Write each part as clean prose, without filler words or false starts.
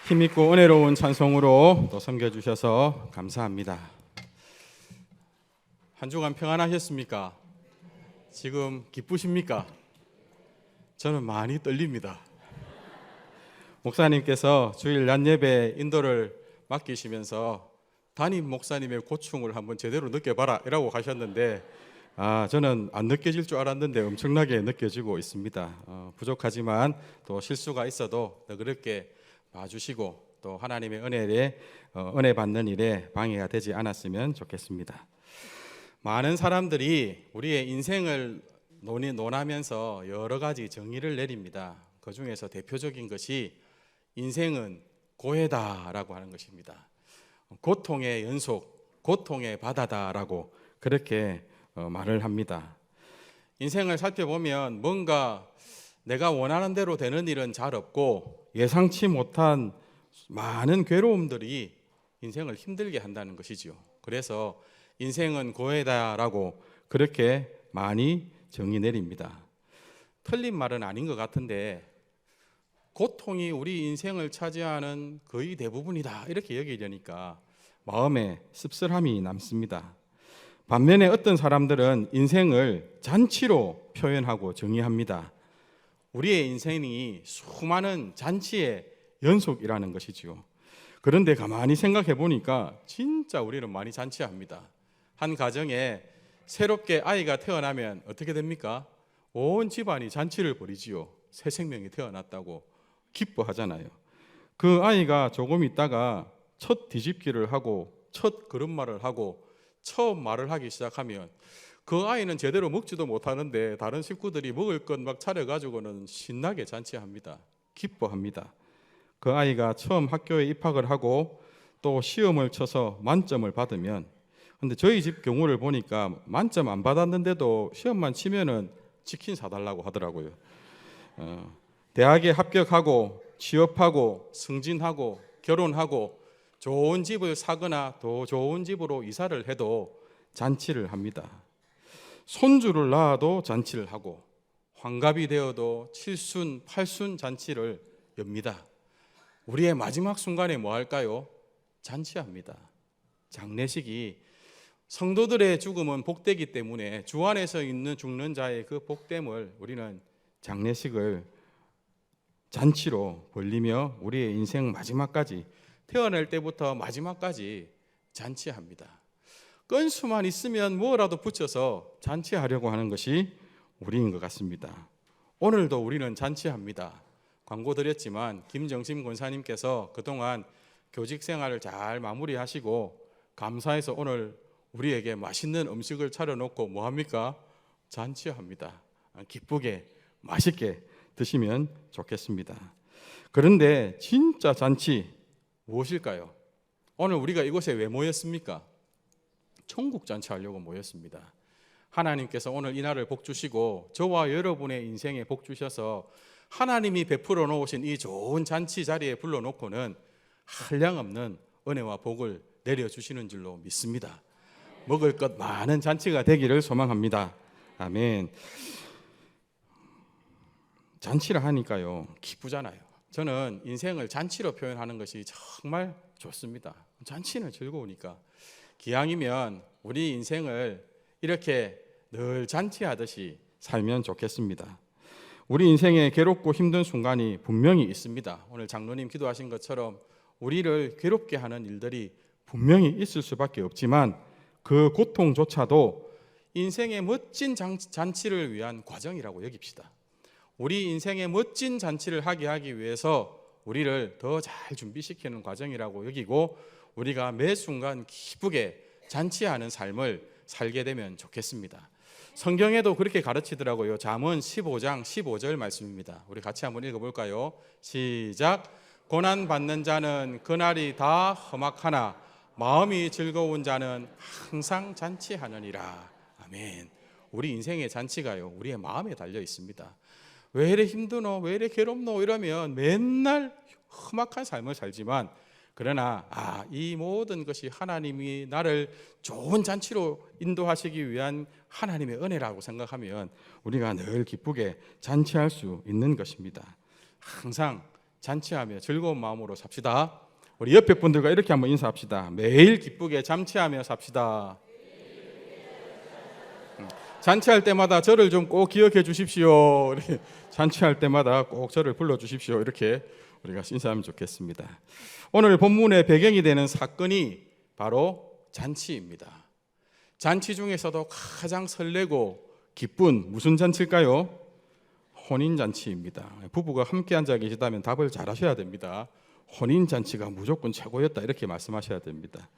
힘있고 은혜로운 찬송으로 또 섬겨주셔서 감사합니다. 한 주간 평안하셨습니까? 지금 기쁘십니까? 저는 많이 떨립니다. 목사님께서 주일 낮 예배 인도를 맡기시면서 담임 목사님의 고충을 한번 제대로 느껴봐라 이라고 하셨는데 저는 안 느껴질 줄 알았는데 엄청나게 느껴지고 있습니다. 부족하지만 또 실수가 있어도 그렇게 봐주시고 또 하나님의 은혜 받는 일에 방해가 되지 않았으면 좋겠습니다. 많은 사람들이 우리의 인생을 논하면서 여러 가지 정의를 내립니다. 그 중에서 대표적인 것이 인생은 고해다라고 하는 것입니다. 고통의 연속, 고통의 바다다라고 그렇게 말을 합니다. 인생을 살펴보면 뭔가 내가 원하는 대로 되는 일은 잘 없고 예상치 못한 많은 괴로움들이 인생을 힘들게 한다는 것이죠. 그래서 인생은 고해다라고 그렇게 많이 정의 내립니다. 틀린 말은 아닌 것 같은데 고통이 우리 인생을 차지하는 거의 대부분이다 이렇게 여기려니까 마음에 씁쓸함이 남습니다. 반면에 어떤 사람들은 인생을 잔치로 표현하고 정의합니다. 우리의 인생이 수많은 잔치의 연속이라는 것이죠. 그런데 가만히 생각해 보니까 진짜 우리는 많이 잔치합니다. 한 가정에 새롭게 아이가 태어나면 어떻게 됩니까? 온 집안이 잔치를 벌이지요. 새 생명이 태어났다고 기뻐하잖아요. 그 아이가 조금 있다가 첫 뒤집기를 하고 첫 걸음마를 하고 처음 말을 하기 시작하면 그 아이는 제대로 먹지도 못하는데 다른 식구들이 먹을 것 막 차려가지고는 신나게 잔치합니다. 기뻐합니다. 그 아이가 처음 학교에 입학을 하고 또 시험을 쳐서 만점을 받으면, 근데 저희 집 경우를 보니까 만점 안 받았는데도 시험만 치면은 치킨 사달라고 하더라고요. 대학에 합격하고 취업하고 승진하고 결혼하고 좋은 집을 사거나 더 좋은 집으로 이사를 해도 잔치를 합니다. 손주를 낳아도 잔치를 하고 환갑이 되어도 칠순, 팔순 잔치를 엽니다. 우리의 마지막 순간에 뭐 할까요? 잔치합니다. 장례식이 성도들의 죽음은 복되기 때문에 주 안에서 있는 죽는 자의 그 복됨을 우리는 장례식을 잔치로 벌리며 우리의 인생 마지막까지 태어날 때부터 마지막까지 잔치합니다. 건수만 있으면 뭐라도 붙여서 잔치하려고 하는 것이 우리인 것 같습니다. 오늘도 우리는 잔치합니다. 광고 드렸지만 김정심 권사님께서 그동안 교직 생활을 잘 마무리하시고 감사해서 오늘 우리에게 맛있는 음식을 차려놓고 뭐합니까? 잔치합니다. 기쁘게 맛있게 드시면 좋겠습니다. 그런데 진짜 잔치 무엇일까요? 오늘 우리가 이곳에 왜 모였습니까? 천국 잔치하려고 모였습니다. 하나님께서 오늘 이 날을 복 주시고 저와 여러분의 인생에 복 주셔서 하나님이 베풀어 놓으신 이 좋은 잔치 자리에 불러놓고는 한량없는 은혜와 복을 내려주시는 줄로 믿습니다. 먹을 것 많은 잔치가 되기를 소망합니다. 아멘. 잔치를 하니까요 기쁘잖아요. 저는 인생을 잔치로 표현하는 것이 정말 좋습니다. 잔치는 즐거우니까 기왕이면 우리 인생을 이렇게 늘 잔치하듯이 살면 좋겠습니다. 우리 인생에 괴롭고 힘든 순간이 분명히 있습니다. 오늘 장로님 기도하신 것처럼 우리를 괴롭게 하는 일들이 분명히 있을 수밖에 없지만 그 고통조차도 인생의 멋진 잔치를 위한 과정이라고 여깁시다. 우리 인생의 멋진 잔치를 하기 위해서 우리를 더 잘 준비시키는 과정이라고 여기고 우리가 매 순간 기쁘게 잔치하는 삶을 살게 되면 좋겠습니다. 성경에도 그렇게 가르치더라고요. 잠언 15장 15절 말씀입니다. 우리 같이 한번 읽어볼까요? 시작. 고난받는 자는 그날이 다 험악하나 마음이 즐거운 자는 항상 잔치하느니라. 아멘. 우리 인생의 잔치가요 우리의 마음에 달려 있습니다. 왜 이래 힘드노? 왜 이래 괴롭노? 이러면 맨날 험악한 삶을 살지만 그러나 이 모든 것이 하나님이 나를 좋은 잔치로 인도하시기 위한 하나님의 은혜라고 생각하면 우리가 늘 기쁘게 잔치할 수 있는 것입니다. 항상 잔치하며 즐거운 마음으로 삽시다. 우리 옆에 분들과 이렇게 한번 인사합시다. 매일 기쁘게 잔치하며 삽시다. 잔치할 때마다 저를 좀 꼭 기억해 주십시오. 이렇게 잔치할 때마다 꼭 저를 불러 주십시오. 이렇게 우리가 인사하면 좋겠습니다. 오늘 본문의 배경이 되는 사건이 바로 잔치입니다. 잔치 중에서도 가장 설레고 기쁜 무슨 잔치일까요? 혼인잔치입니다. 부부가 함께 앉아 계시다면 답을 잘 하셔야 됩니다. 혼인잔치가 무조건 최고였다 이렇게 말씀하셔야 됩니다.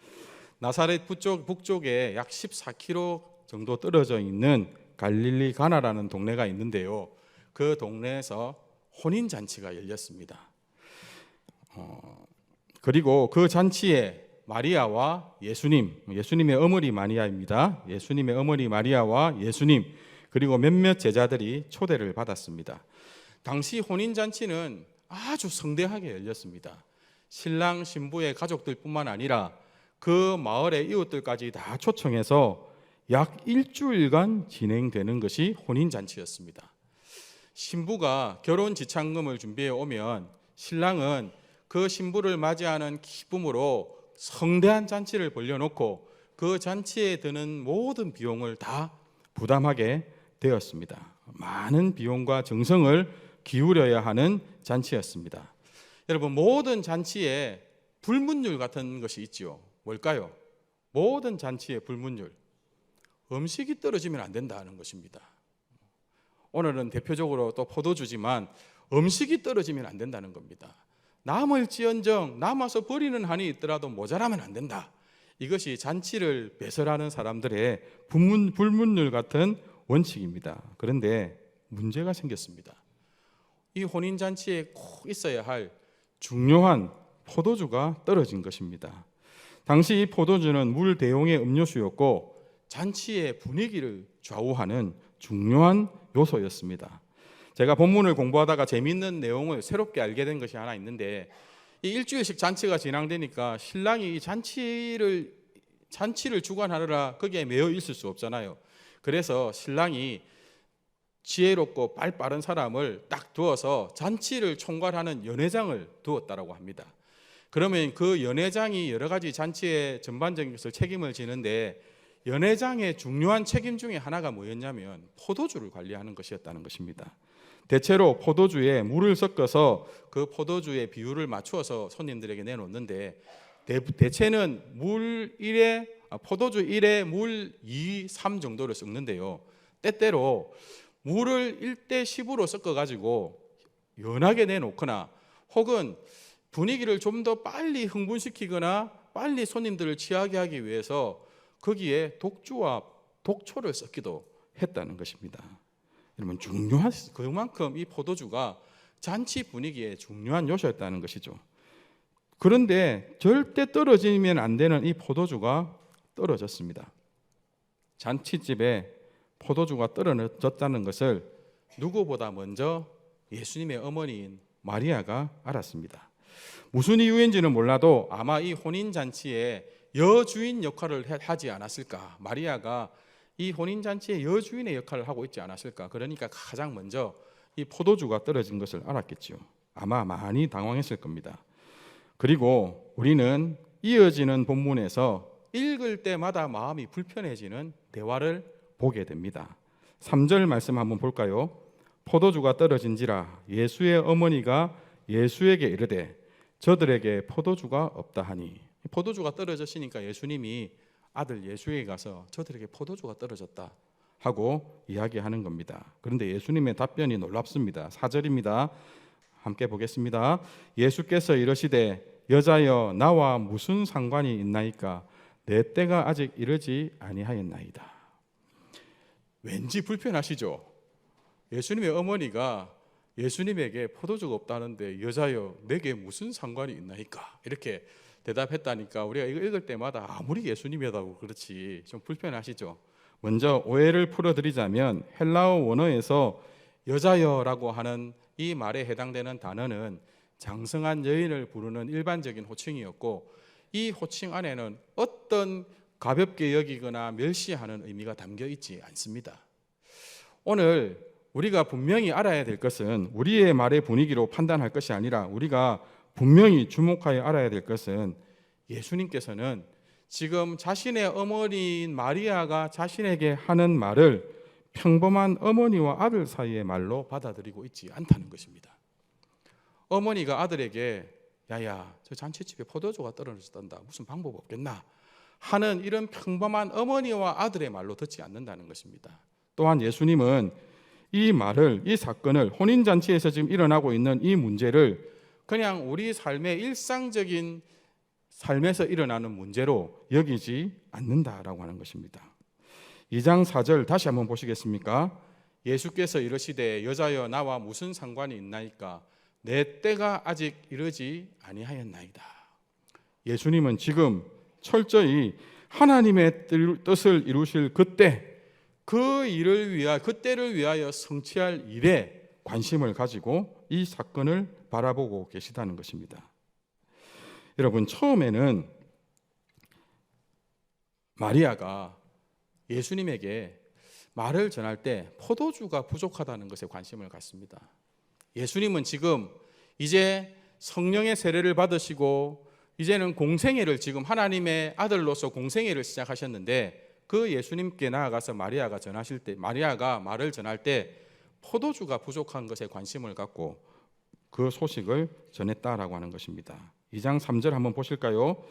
나사렛 북쪽에 약 14km 정도 떨어져 있는 갈릴리 가나라는 동네가 있는데요. 그 동네에서 혼인잔치가 열렸습니다. 그리고 그 잔치에 마리아와 예수님의 어머니 마리아입니다. 예수님의 어머니 마리아와 예수님 그리고 몇몇 제자들이 초대를 받았습니다. 당시 혼인잔치는 아주 성대하게 열렸습니다. 신랑 신부의 가족들뿐만 아니라 그 마을의 이웃들까지 다 초청해서 약 일주일간 진행되는 것이 혼인잔치였습니다. 신부가 결혼 지참금을 준비해 오면 신랑은 그 신부를 맞이하는 기쁨으로 성대한 잔치를 벌려놓고 그 잔치에 드는 모든 비용을 다 부담하게 되었습니다. 많은 비용과 정성을 기울여야 하는 잔치였습니다. 여러분, 모든 잔치에 불문율 같은 것이 있지요. 뭘까요? 모든 잔치의 불문율. 음식이 떨어지면 안 된다는 것입니다. 오늘은 대표적으로 또 포도주지만 음식이 떨어지면 안 된다는 겁니다. 남을지언정 남아서 버리는 한이 있더라도 모자라면 안 된다. 이것이 잔치를 배설하는 사람들의 불문율 같은 원칙입니다. 그런데 문제가 생겼습니다. 이 혼인잔치에 꼭 있어야 할 중요한 포도주가 떨어진 것입니다. 당시 이 포도주는 물 대용의 음료수였고 잔치의 분위기를 좌우하는 중요한 요소였습니다. 제가 본문을 공부하다가 재미있는 내용을 새롭게 알게 된 것이 하나 있는데 이 일주일씩 잔치가 진행되니까 신랑이 이 잔치를 주관하느라 거기에 매여 있을 수 없잖아요. 그래서 신랑이 지혜롭고 빠른 사람을 딱 두어서 잔치를 총괄하는 연회장을 두었다라고 합니다. 그러면 그 연회장이 여러 가지 잔치의 전반적인 것을 책임을 지는데 연회장의 중요한 책임 중에 하나가 뭐였냐면 포도주를 관리하는 것이었다는 것입니다. 대체로 포도주에 물을 섞어서 그 포도주의 비율을 맞추어서 손님들에게 내놓는데 대체는 포도주 1에 물 2, 3 정도를 섞는데요. 때때로 물을 1대 10으로 섞어가지고 연하게 내놓거나 혹은 분위기를 좀 더 빨리 흥분시키거나 빨리 손님들을 취하게 하기 위해서 거기에 독주와 독초를 섞기도 했다는 것입니다. 여러분, 중요한 그만큼 이 포도주가 잔치 분위기의 중요한 요소였다는 것이죠. 그런데 절대 떨어지면 안 되는 이 포도주가 떨어졌습니다. 잔치집에 포도주가 떨어졌다는 것을 누구보다 먼저 예수님의 어머니인 마리아가 알았습니다. 무슨 이유인지는 몰라도 아마 이 혼인잔치에 여주인 역할을 하지 않았을까. 마리아가 이 혼인잔치의 여주인의 역할을 하고 있지 않았을까. 그러니까 가장 먼저 이 포도주가 떨어진 것을 알았겠죠. 아마 많이 당황했을 겁니다. 그리고 우리는 이어지는 본문에서 읽을 때마다 마음이 불편해지는 대화를 보게 됩니다. 3절 말씀 한번 볼까요? 포도주가 떨어진지라 예수의 어머니가 예수에게 이르되 저들에게 포도주가 없다 하니. 포도주가 떨어졌으니까 예수님이 아들 예수에게 가서 저들에게 포도주가 떨어졌다 하고 이야기하는 겁니다. 그런데 예수님의 답변이 놀랍습니다. 4절입니다. 함께 보겠습니다. 예수께서 이르시되 여자여 나와 무슨 상관이 있나이까 내 때가 아직 이르지 아니하였나이다. 왠지 불편하시죠? 예수님의 어머니가 예수님에게 포도주가 없다는데 여자여 내게 무슨 상관이 있나이까 이렇게 대답했다니까 우리가 이거 읽을 때마다 아무리 예수님이라고 그렇지 좀 불편하시죠? 먼저 오해를 풀어드리자면 헬라어 원어에서 여자여라고 하는 이 말에 해당되는 단어는 장성한 여인을 부르는 일반적인 호칭이었고 이 호칭 안에는 어떤 가볍게 여기거나 멸시하는 의미가 담겨 있지 않습니다. 오늘 우리가 분명히 알아야 될 것은 우리의 말의 분위기로 판단할 것이 아니라 우리가 분명히 주목하여 알아야 될 것은 예수님께서는 지금 자신의 어머니인 마리아가 자신에게 하는 말을 평범한 어머니와 아들 사이의 말로 받아들이고 있지 않다는 것입니다. 어머니가 아들에게 야야 저 잔치집에 포도주가 떨어졌단다 무슨 방법 없겠나 하는 이런 평범한 어머니와 아들의 말로 듣지 않는다는 것입니다. 또한 예수님은 이 말을, 이 사건을, 혼인잔치에서 지금 일어나고 있는 이 문제를 그냥 우리 삶의 일상적인 삶에서 일어나는 문제로 여기지 않는다라고 하는 것입니다. 2장 4절 다시 한번 보시겠습니까? 예수께서 이르시되 여자여 나와 무슨 상관이 있나이까 내 때가 아직 이르지 아니하였나이다. 예수님은 지금 철저히 하나님의 뜻을 이루실 그때 그 일을 위하여 그때를 위하여 성취할 일에 관심을 가지고 이 사건을 바라보고 계시다는 것입니다. 여러분 처음에는 마리아가 예수님에게 말을 전할 때 포도주가 부족하다는 것에 관심을 갖습니다. 예수님은 지금 이제 성령의 세례를 받으시고 이제는 공생애를 지금 하나님의 아들로서 공생애를 시작하셨는데 그 예수님께 나아가서 마리아가 말을 전할 때 포도주가 부족한 것에 관심을 갖고 그 소식을 전했다라고 하는 것입니다. 2장 3절 한번 보실까요?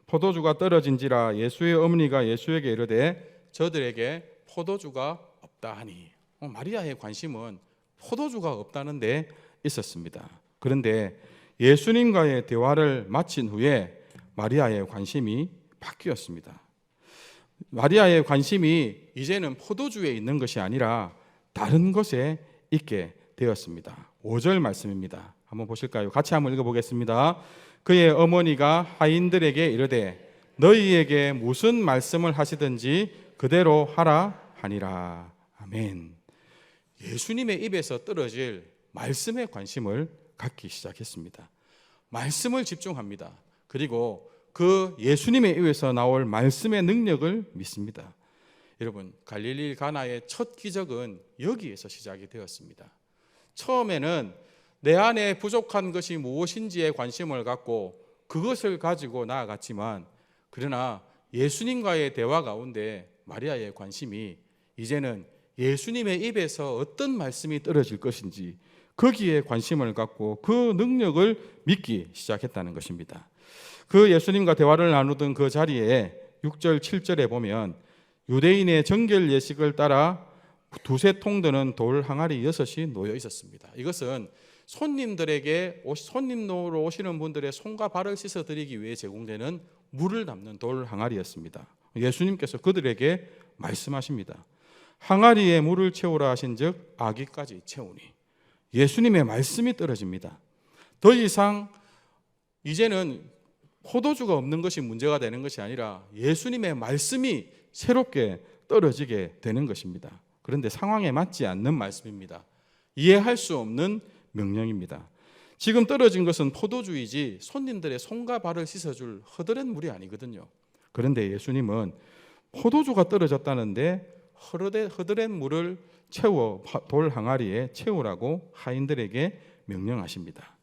포도주가 떨어진지라 예수의 어머니가 예수에게 이르되 저들에게 포도주가 없다 하니 마리아의 관심은 포도주가 없다는 데 있었습니다. 그런데 예수님과의 대화를 마친 후에 마리아의 관심이 바뀌었습니다. 마리아의 관심이 이제는 포도주에 있는 것이 아니라 다른 것에 있게 되었습니다. 5절 말씀입니다. 한번 보실까요? 같이 한번 읽어보겠습니다. 그의 어머니가 하인들에게 이르되 너희에게 무슨 말씀을 하시든지 그대로 하라 하니라. 아멘. 예수님의 입에서 떨어질 말씀에 관심을 갖기 시작했습니다. 말씀을 집중합니다. 그리고 그 예수님의 입에서 나올 말씀의 능력을 믿습니다. 여러분 갈릴리 가나의 첫 기적은 여기에서 시작이 되었습니다. 처음에는 내 안에 부족한 것이 무엇인지에 관심을 갖고 그것을 가지고 나아갔지만 그러나 예수님과의 대화 가운데 마리아의 관심이 이제는 예수님의 입에서 어떤 말씀이 떨어질 것인지 거기에 관심을 갖고 그 능력을 믿기 시작했다는 것입니다. 그 예수님과 대화를 나누던 그 자리에 6절 7절에 보면 유대인의 정결 예식을 따라 두세 통 드는 돌 항아리 6이 놓여 있었습니다. 이것은 손님으로 오시는 분들의 손과 발을 씻어 드리기 위해 제공되는 물을 담는 돌 항아리였습니다. 예수님께서 그들에게 말씀하십니다. 항아리에 물을 채우라 하신즉 아기까지 채우니. 예수님의 말씀이 떨어집니다. 더 이상 이제는 포도주가 없는 것이 문제가 되는 것이 아니라 예수님의 말씀이 새롭게 떨어지게 되는 것입니다. 그런데 상황에 맞지 않는 말씀입니다. 이해할 수 없는 명령입니다. 지금 떨어진 것은 포도주이지 손님들의 손과 발을 씻어줄 허드렛 물이 아니거든요. 그런데 예수님은 포도주가 떨어졌다는데 허드렛 물을 채워 돌 항아리에 채우라고 하인들에게 명령하십니다.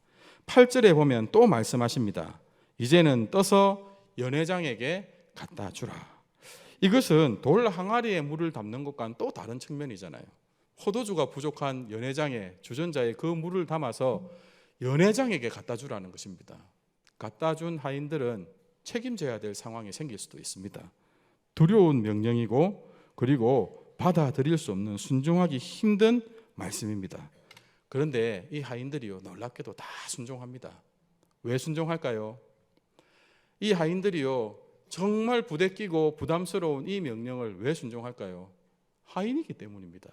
8절에 보면 또 말씀하십니다. 이제는 떠서 연회장에게 갖다 주라. 이것은 돌 항아리에 물을 담는 것과는 또 다른 측면이잖아요. 포도주가 부족한 연회장에 주전자에 그 물을 담아서 연회장에게 갖다 주라는 것입니다. 갖다 준 하인들은 책임져야 될 상황이 생길 수도 있습니다. 두려운 명령이고 그리고 받아들일 수 없는 순종하기 힘든 말씀입니다. 그런데 이 하인들이요 놀랍게도 다 순종합니다. 왜 순종할까요? 이 하인들이요 정말 부대끼고 부담스러운 이 명령을 왜 순종할까요? 하인이기 때문입니다.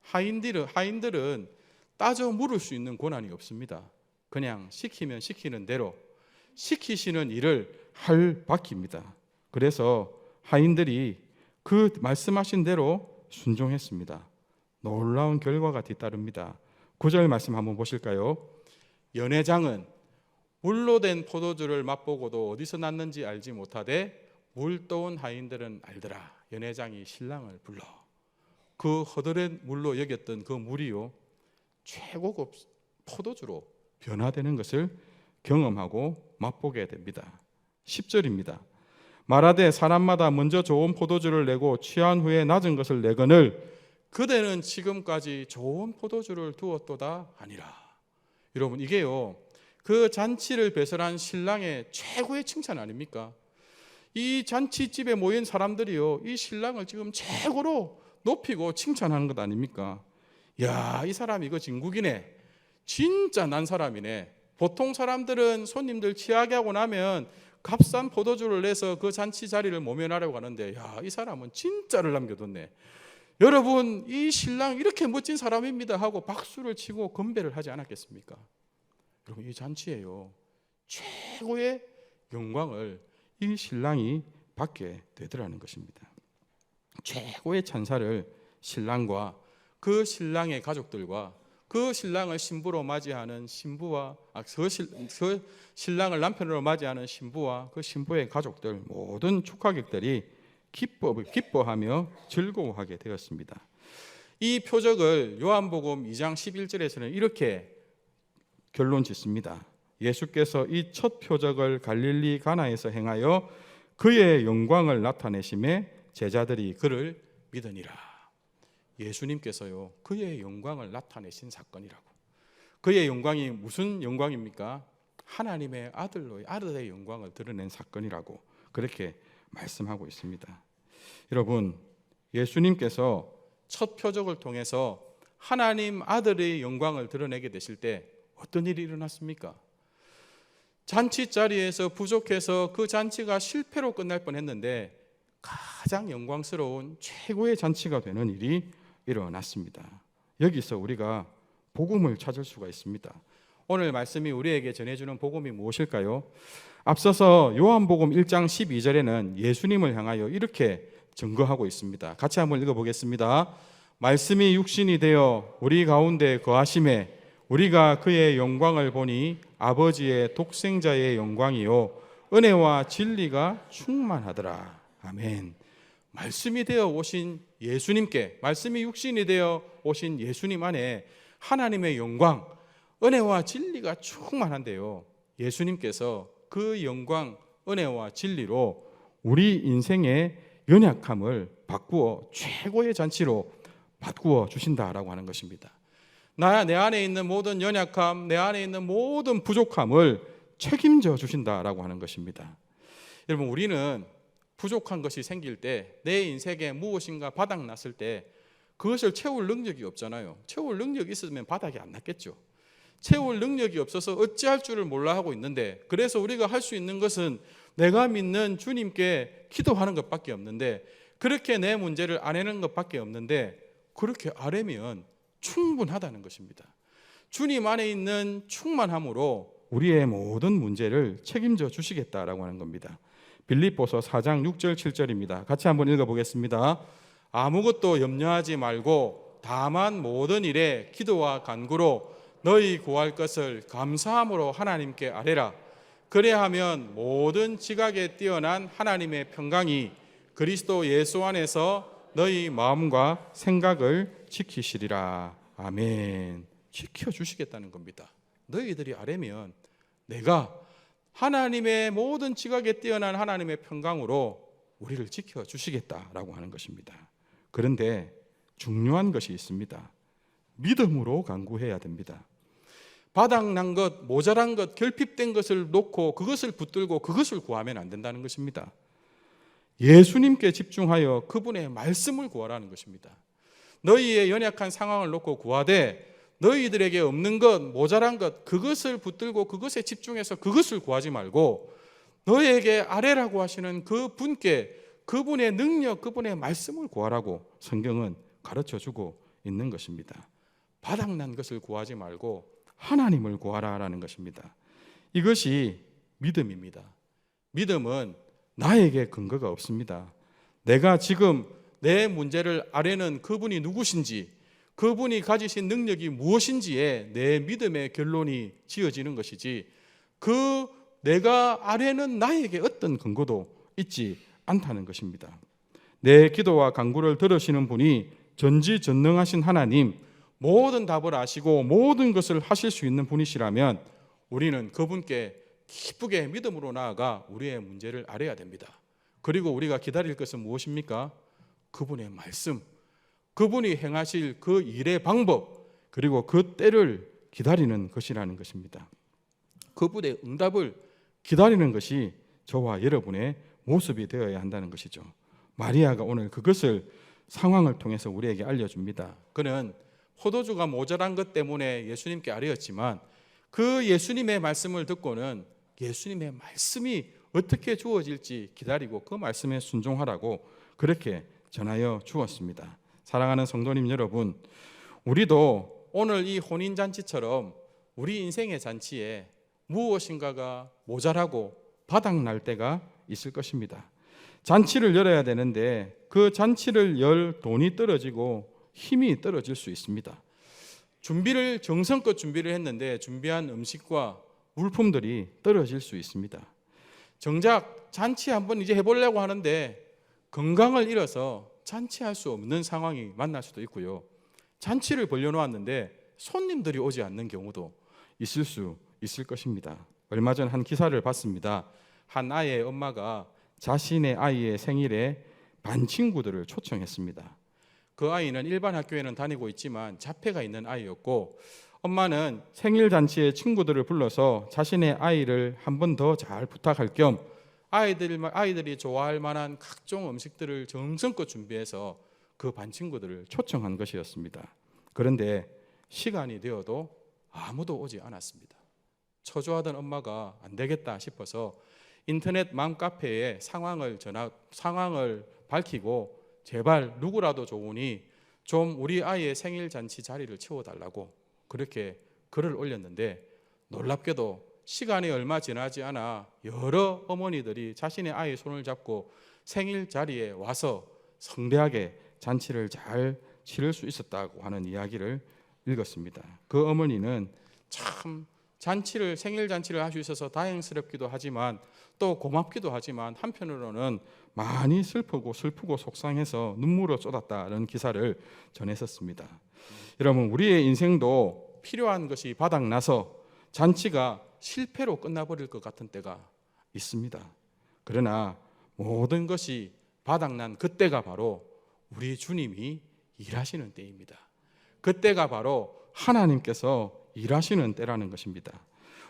하인들은 따져 물을 수 있는 권한이 없습니다. 그냥 시키면 시키는 대로 시키시는 일을 할 바퀴입니다. 그래서 하인들이 그 말씀하신 대로 순종했습니다. 놀라운 결과가 뒤따릅니다. 9절 말씀 한번 보실까요? 연회장은 물로 된 포도주를 맛보고도 어디서 났는지 알지 못하되 물 떠온 하인들은 알더라. 연회장이 신랑을 불러 그 그 허들의 물로 여겼던 그 물이요 최고급 포도주로 변화되는 것을 경험하고 맛보게 됩니다. 10절입니다. 말하되 사람마다 먼저 좋은 포도주를 내고 취한 후에 낮은 것을 내거늘 그대는 지금까지 좋은 포도주를 두었도다 하니라. 여러분, 이게요 그 잔치를 배설한 신랑의 최고의 칭찬 아닙니까? 이 잔치집에 모인 사람들이요 이 신랑을 지금 최고로 높이고 칭찬하는 것 아닙니까? 야, 이 사람 이거 진국이네. 진짜 난 사람이네. 보통 사람들은 손님들 취하게 하고 나면 값싼 포도주를 내서 그 잔치 자리를 모면하려고 하는데, 야, 이 사람은 진짜를 남겨뒀네. 여러분, 이 신랑 이렇게 멋진 사람입니다 하고 박수를 치고 건배를 하지 않았겠습니까? 여러분, 이 잔치에요 최고의 영광을 이 신랑이 받게 되더라는 것입니다. 최고의 찬사를 신랑과 그 신랑의 가족들과 그 신랑을 신부로 맞이하는 신부와 그 신랑을 남편으로 맞이하는 신부와 그 신부의 가족들 모든 축하객들이 기뻐하며 즐거워하게 되었습니다. 이 표적을 요한복음 2장 11절에서는 이렇게 결론 짓습니다. 예수께서 이 첫 표적을 갈릴리 가나에서 행하여 그의 영광을 나타내심에 제자들이 그를 믿으니라. 예수님께서요 그의 영광을 나타내신 사건이라고. 그의 영광이 무슨 영광입니까? 하나님의 아들의 영광을 드러낸 사건이라고 그렇게 말씀하고 있습니다. 여러분, 예수님께서 첫 표적을 통해서 하나님 아들의 영광을 드러내게 되실 때 어떤 일이 일어났습니까? 잔치 자리에서 부족해서 그 잔치가 실패로 끝날 뻔했는데 가장 영광스러운 최고의 잔치가 되는 일이 일어났습니다. 여기서 우리가 복음을 찾을 수가 있습니다. 오늘 말씀이 우리에게 전해주는 복음이 무엇일까요? 앞서서 요한복음 1장 12절에는 예수님을 향하여 이렇게 증거하고 있습니다. 같이 한번 읽어보겠습니다. 말씀이 육신이 되어 우리 가운데 거하심에 우리가 그의 영광을 보니 아버지의 독생자의 영광이요 은혜와 진리가 충만하더라. 아멘. 말씀이 되어 오신 예수님께, 말씀이 육신이 되어 오신 예수님 안에 하나님의 영광, 은혜와 진리가 충만한데요, 예수님께서 그 영광, 은혜와 진리로 우리 인생의 연약함을 바꾸어 최고의 잔치로 바꾸어 주신다라고 하는 것입니다. 내 안에 있는 모든 연약함, 내 안에 있는 모든 부족함을 책임져 주신다라고 하는 것입니다. 여러분, 우리는 부족한 것이 생길 때, 내 인생에 무엇인가 바닥났을 때 그것을 채울 능력이 없잖아요. 채울 능력이 있으면 바닥이 안 났겠죠. 채울 능력이 없어서 어찌할 줄을 몰라 하고 있는데, 그래서 우리가 할 수 있는 것은 내가 믿는 주님께 기도하는 것밖에 없는데, 그렇게 내 문제를 아내는 것밖에 없는데, 그렇게 아뢰면 충분하다는 것입니다. 주님 안에 있는 충만함으로 우리의 모든 문제를 책임져 주시겠다라고 하는 겁니다. 빌립보서 4장 6절 7절입니다. 같이 한번 읽어보겠습니다. 아무것도 염려하지 말고 다만 모든 일에 기도와 간구로 너희 구할 것을 감사함으로 하나님께 아뢰라. 그래야하면 모든 지각에 뛰어난 하나님의 평강이 그리스도 예수 안에서 너희 마음과 생각을 지키시리라. 아멘. 지켜주시겠다는 겁니다. 너희들이 아뢰면 내가 하나님의 모든 지각에 뛰어난 하나님의 평강으로 우리를 지켜주시겠다라고 하는 것입니다. 그런데 중요한 것이 있습니다. 믿음으로 간구해야 됩니다. 바닥난 것, 모자란 것, 결핍된 것을 놓고 그것을 붙들고 그것을 구하면 안 된다는 것입니다. 예수님께 집중하여 그분의 말씀을 구하라는 것입니다. 너희의 연약한 상황을 놓고 구하되 너희들에게 없는 것, 모자란 것, 그것을 붙들고 그것에 집중해서 그것을 구하지 말고 너희에게 아뢰라고 하시는 그 분께 그분의 능력, 그분의 말씀을 구하라고 성경은 가르쳐주고 있는 것입니다. 바닥난 것을 구하지 말고 하나님을 구하라라는 것입니다. 이것이 믿음입니다. 믿음은 나에게 근거가 없습니다. 내가 지금 내 문제를 아뢰는 그분이 누구신지, 그분이 가지신 능력이 무엇인지에 내 믿음의 결론이 지어지는 것이지, 그 내가 아뢰는 나에게 어떤 근거도 있지 않다는 것입니다. 내 기도와 간구를 들으시는 분이 전지전능하신 하나님, 모든 답을 아시고 모든 것을 하실 수 있는 분이시라면 우리는 그분께 기쁘게 믿음으로 나아가 우리의 문제를 아뢰야 됩니다. 그리고 우리가 기다릴 것은 무엇입니까? 그분의 말씀, 그분이 행하실 그 일의 방법, 그리고 그 때를 기다리는 것이라는 것입니다. 그분의 응답을 기다리는 것이 저와 여러분의 모습이 되어야 한다는 것이죠. 마리아가 오늘 그것을 상황을 통해서 우리에게 알려줍니다. 그는 포도주가 모자란 것 때문에 예수님께 아뢰었지만 그 예수님의 말씀을 듣고는 예수님의 말씀이 어떻게 주어질지 기다리고 그 말씀에 순종하라고 그렇게 전하여 주었습니다. 사랑하는 성도님 여러분, 우리도 오늘 이 혼인잔치처럼 우리 인생의 잔치에 무엇인가가 모자라고 바닥날 때가 있을 것입니다. 잔치를 열어야 되는데 그 잔치를 열 돈이 떨어지고 힘이 떨어질 수 있습니다. 정성껏 준비를 했는데 준비한 음식과 물품들이 떨어질 수 있습니다. 정작 잔치 한번 이제 해보려고 하는데 건강을 잃어서 잔치할 수 없는 상황이 만날 수도 있고요. 잔치를 벌려놓았는데 손님들이 오지 않는 경우도 있을 수 있을 것입니다. 얼마 전 한 기사를 봤습니다. 한 아이의 엄마가 자신의 아이의 생일에 반 친구들을 초청했습니다. 그 아이는 일반 학교에는 다니고 있지만 자폐가 있는 아이였고 엄마는 생일 잔치에 친구들을 불러서 자신의 아이를 한 번 더 잘 부탁할 겸 아이들이 좋아할 만한 각종 음식들을 정성껏 준비해서 그 반 친구들을 초청한 것이었습니다. 그런데 시간이 되어도 아무도 오지 않았습니다. 초조하던 엄마가 안 되겠다 싶어서 인터넷 맘카페에 상황을 밝히고 제발 누구라도 좋으니 좀 우리 아이의 생일 잔치 자리를 채워달라고 그렇게 글을 올렸는데 놀랍게도 시간이 얼마 지나지 않아 여러 어머니들이 자신의 아이의 손을 잡고 생일 자리에 와서 성대하게 잔치를 잘 치를 수 있었다고 하는 이야기를 읽었습니다. 그 어머니는 참 생일 잔치를 할 수 있어서 다행스럽기도 하지만 또 고맙기도 하지만 한편으로는 많이 슬프고 속상해서 눈물을 쏟았다는 기사를 전했었습니다. 여러분, 우리의 인생도 필요한 것이 바닥나서 잔치가 실패로 끝나버릴 것 같은 때가 있습니다. 그러나 모든 것이 바닥난 그때가 바로 우리 주님이 일하시는 때입니다. 그때가 바로 하나님께서 일하시는 때라는 것입니다.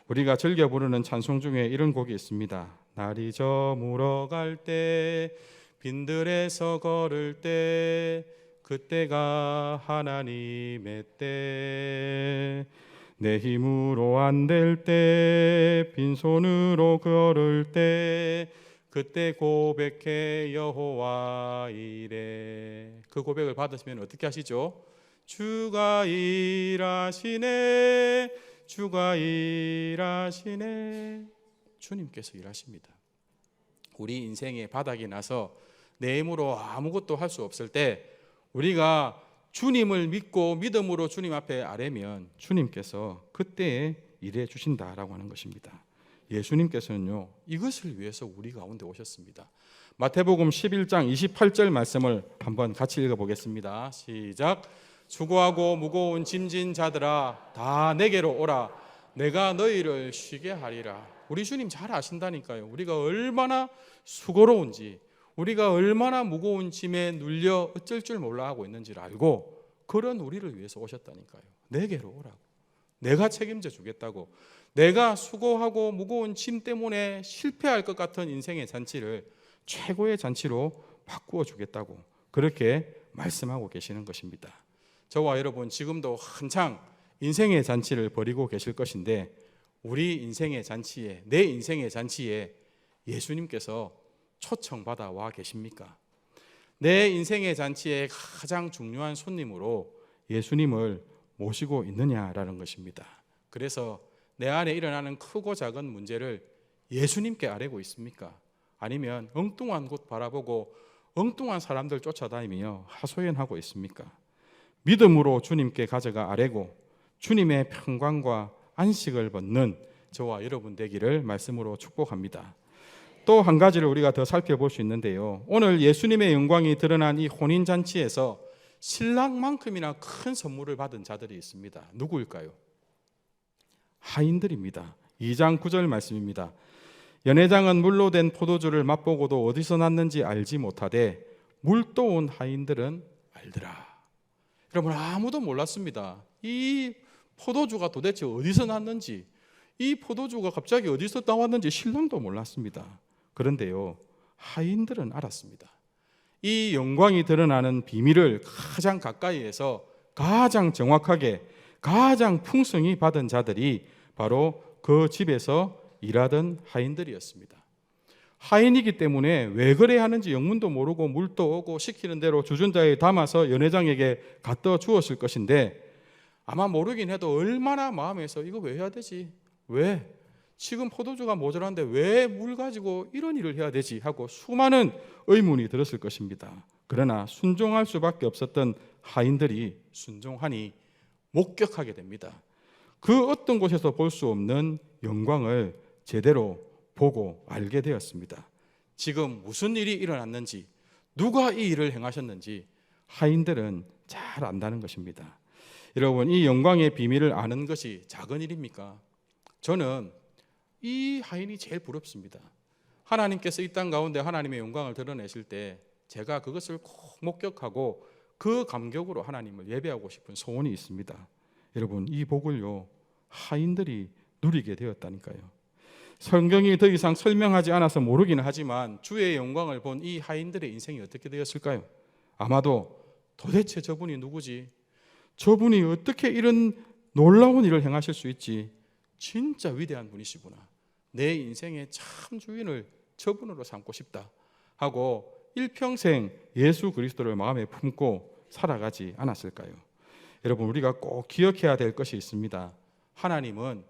우리가 즐겨 부르는 찬송 중에 이런 곡이 있습니다. 날이 저물어 갈 때 빈들에서 걸을 때 그때가 하나님의 때 내 힘으로 안 될 때 빈손으로 걸을 때 그때 고백해 여호와 이래. 그 고백을 받으시면 어떻게 하시죠? 주가 일하시네, 주가 일하시네. 주님께서 일하십니다. 우리 인생의 바닥이 나서 내 힘으로 아무것도 할 수 없을 때 우리가 주님을 믿고 믿음으로 주님 앞에 아뢰면 주님께서 그때에 일해 주신다라고 하는 것입니다. 예수님께서는요, 이것을 위해서 우리 가운데 오셨습니다. 마태복음 11장 28절 말씀을 한번 같이 읽어보겠습니다. 시작. 수고하고 무거운 짐진 자들아 다 내게로 오라. 내가 너희를 쉬게 하리라. 우리 주님 잘 아신다니까요. 우리가 얼마나 수고로운지, 우리가 얼마나 무거운 짐에 눌려 어쩔 줄 몰라 하고 있는지를 알고 그런 우리를 위해서 오셨다니까요. 내게로 오라고. 내가 책임져 주겠다고. 내가 수고하고 무거운 짐 때문에 실패할 것 같은 인생의 잔치를 최고의 잔치로 바꾸어 주겠다고 그렇게 말씀하고 계시는 것입니다. 저와 여러분 지금도 한창 인생의 잔치를 벌이고 계실 것인데 우리 인생의 잔치에, 내 인생의 잔치에 예수님께서 초청받아 와 계십니까? 내 인생의 잔치에 가장 중요한 손님으로 예수님을 모시고 있느냐라는 것입니다. 그래서 내 안에 일어나는 크고 작은 문제를 예수님께 아뢰고 있습니까? 아니면 엉뚱한 곳 바라보고 엉뚱한 사람들 쫓아다니며 하소연하고 있습니까? 믿음으로 주님께 가져가 아뢰고 주님의 평강과 안식을 받는 저와 여러분 되기를 말씀으로 축복합니다. 또 한 가지를 우리가 더 살펴볼 수 있는데요. 오늘 예수님의 영광이 드러난 이 혼인잔치에서 신랑만큼이나 큰 선물을 받은 자들이 있습니다. 누구일까요? 하인들입니다. 2장 9절 말씀입니다. 연회장은 물로 된 포도주를 맛보고도 어디서 났는지 알지 못하되 물도 온 하인들은 알더라. 여러분, 아무도 몰랐습니다. 이 포도주가 도대체 어디서 났는지, 이 포도주가 갑자기 어디서 나왔는지 신랑도 몰랐습니다. 그런데요, 하인들은 알았습니다. 이 영광이 드러나는 비밀을 가장 가까이에서 가장 정확하게 가장 풍성히 받은 자들이 바로 그 집에서 일하던 하인들이었습니다. 하인이기 때문에 왜 그래 하는지 영문도 모르고 물도 오고 시키는 대로 주전자에 담아서 연회장에게 갖다 주었을 것인데, 아마 모르긴 해도 얼마나 마음에서 이거 왜 해야 되지? 왜? 지금 포도주가 모자란데 왜 물 가지고 이런 일을 해야 되지? 하고 수많은 의문이 들었을 것입니다. 그러나 순종할 수밖에 없었던 하인들이 순종하니 목격하게 됩니다. 그 어떤 곳에서 볼 수 없는 영광을 제대로 보고 알게 되었습니다. 지금 무슨 일이 일어났는지, 누가 이 일을 행하셨는지 하인들은 잘 안다는 것입니다. 여러분, 이 영광의 비밀을 아는 것이 작은 일입니까? 저는 이 하인이 제일 부럽습니다. 하나님께서 이 땅 가운데 하나님의 영광을 드러내실 때 제가 그것을 꼭 목격하고 그 감격으로 하나님을 예배하고 싶은 소원이 있습니다. 여러분, 이 복을요, 하인들이 누리게 되었다니까요. 성경이 더 이상 설명하지 않아서 모르기는 하지만 주의 영광을 본 이 하인들의 인생이 어떻게 되었을까요? 아마도 도대체 저분이 누구지? 저분이 어떻게 이런 놀라운 일을 행하실 수 있지? 진짜 위대한 분이시구나. 내 인생의 참 주인을 저분으로 삼고 싶다 하고 일평생 예수 그리스도를 마음에 품고 살아가지 않았을까요? 여러분, 우리가 꼭 기억해야 될 것이 있습니다. 하나님은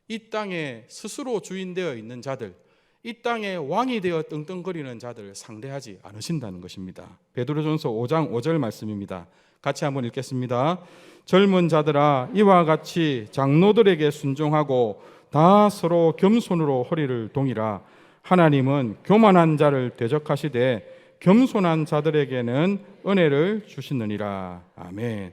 이 땅에 스스로 주인 되어 있는 자들, 이 땅에 왕이 되어 떵떵거리는 자들을 상대하지 않으신다는 것입니다. 베드로전서 5장 5절 말씀입니다. 같이 한번 읽겠습니다. 젊은 자들아, 이와 같이 장로들에게 순종하고 다 서로 겸손으로 허리를 동이라. 하나님은 교만한 자를 대적하시되 겸손한 자들에게는 은혜를 주시느니라. 아멘.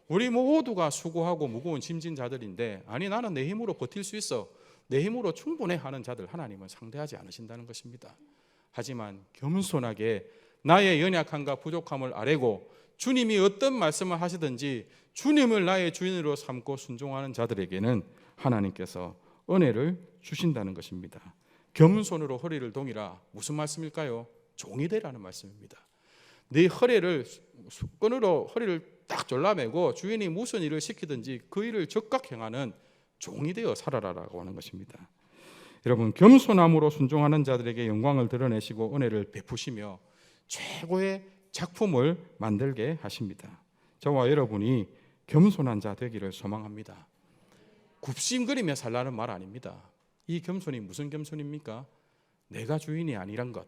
우리 모두가 수고하고 무거운 짐진 자들인데, 아니 나는 내 힘으로 버틸 수 있어, 내 힘으로 충분해 하는 자들 하나님은 상대하지 않으신다는 것입니다. 하지만 겸손하게 나의 연약함과 부족함을 아뢰고 주님이 어떤 말씀을 하시든지 주님을 나의 주인으로 삼고 순종하는 자들에게는 하나님께서 은혜를 주신다는 것입니다. 겸손으로 허리를 동이라. 무슨 말씀일까요? 종이 되라는 말씀입니다. 네 허리를 끈으로 허리를 딱 졸라매고 주인이 무슨 일을 시키든지 그 일을 적극 행하는 종이 되어 살아라라고 하는 것입니다. 여러분, 겸손함으로 순종하는 자들에게 영광을 드러내시고 은혜를 베푸시며 최고의 작품을 만들게 하십니다. 저와 여러분이 겸손한 자 되기를 소망합니다. 굽신거리며 살라는 말 아닙니다. 이 겸손이 무슨 겸손입니까? 내가 주인이 아니란 것,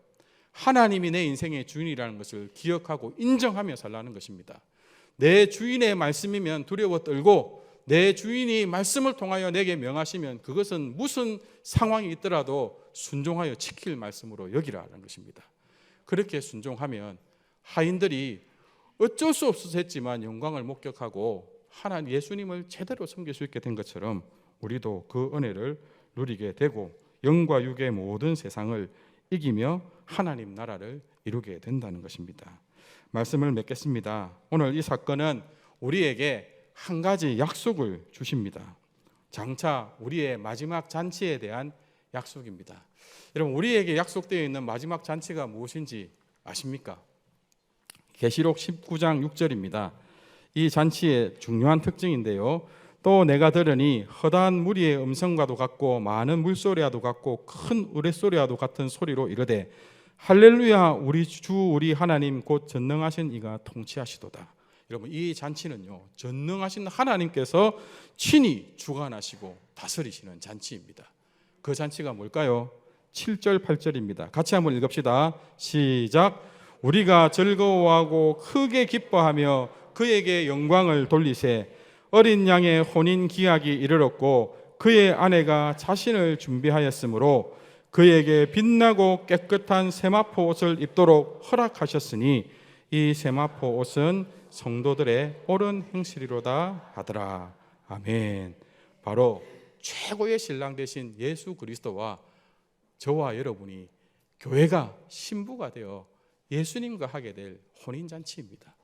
하나님이 내 인생의 주인이라는 것을 기억하고 인정하며 살라는 것입니다. 내 주인의 말씀이면 두려워 떨고 내 주인이 말씀을 통하여 내게 명하시면 그것은 무슨 상황이 있더라도 순종하여 지킬 말씀으로 여기라는 것입니다. 그렇게 순종하면 하인들이 어쩔 수 없어서 했지만 영광을 목격하고 하나님 예수님을 제대로 섬길 수 있게 된 것처럼 우리도 그 은혜를 누리게 되고 영과 육의 모든 세상을 이기며 하나님 나라를 이루게 된다는 것입니다. 말씀을 맺겠습니다. 오늘 이 사건은 우리에게 한 가지 약속을 주십니다. 장차 우리의 마지막 잔치에 대한 약속입니다. 여러분, 우리에게 약속되어 있는 마지막 잔치가 무엇인지 아십니까? 계시록 19장 6절입니다. 이 잔치의 중요한 특징인데요. 또 내가 들으니 허다한 무리의 음성과도 같고 많은 물소리와도 같고 큰 우레소리와도 같은 소리로 이르되 할렐루야, 우리 주 우리 하나님 곧 전능하신 이가 통치하시도다. 여러분, 이 잔치는요, 전능하신 하나님께서 친히 주관하시고 다스리시는 잔치입니다. 그 잔치가 뭘까요? 7절 8절입니다. 같이 한번 읽읍시다. 시작. 우리가 즐거워하고 크게 기뻐하며 그에게 영광을 돌리세. 어린 양의 혼인 기약이 이르렀고 그의 아내가 자신을 준비하였으므로 그에게 빛나고 깨끗한 세마포 옷을 입도록 허락하셨으니 이 세마포 옷은 성도들의 옳은 행실이로다 하더라. 아멘. 바로 최고의 신랑 되신 예수 그리스도와 저와 여러분이 교회가 신부가 되어 예수님과 하게 될 혼인잔치입니다.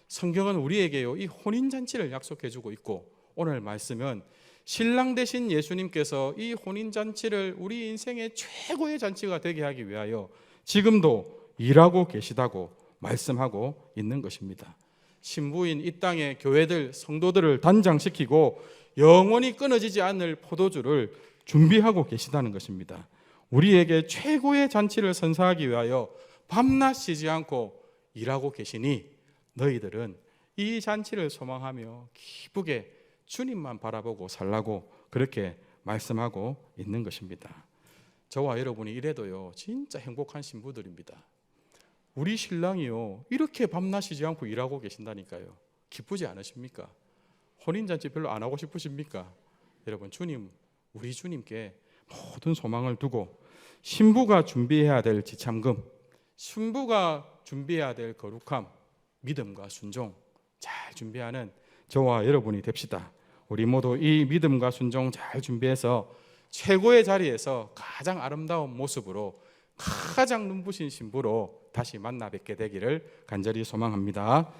성경은 우리에게요 이 혼인잔치를 약속해주고 있고, 오늘 말씀은 신랑 되신 예수님께서 이 혼인잔치를 우리 인생의 최고의 잔치가 되게 하기 위하여 지금도 일하고 계시다고 말씀하고 있는 것입니다. 신부인 이 땅의 교회들, 성도들을 단장시키고 영원히 끊어지지 않을 포도주를 준비하고 계시다는 것입니다. 우리에게 최고의 잔치를 선사하기 위하여 밤낮 쉬지 않고 일하고 계시니 너희들은 이 잔치를 소망하며 기쁘게 주님만 바라보고 살라고 그렇게 말씀하고 있는 것입니다. 저와 여러분이 이래도요 진짜 행복한 신부들입니다. 우리 신랑이요 이렇게 밤낮 쉬지 않고 일하고 계신다니까요. 기쁘지 않으십니까? 혼인잔치 별로 안 하고 싶으십니까? 여러분, 주님, 우리 주님께 모든 소망을 두고 신부가 준비해야 될 지참금, 신부가 준비해야 될 거룩함, 믿음과 순종 잘 준비하는 저와 여러분이 됩시다. 우리 모두 이 믿음과 순종 잘 준비해서 최고의 자리에서 가장 아름다운 모습으로 가장 눈부신 신부로 다시 만나 뵙게 되기를 간절히 소망합니다.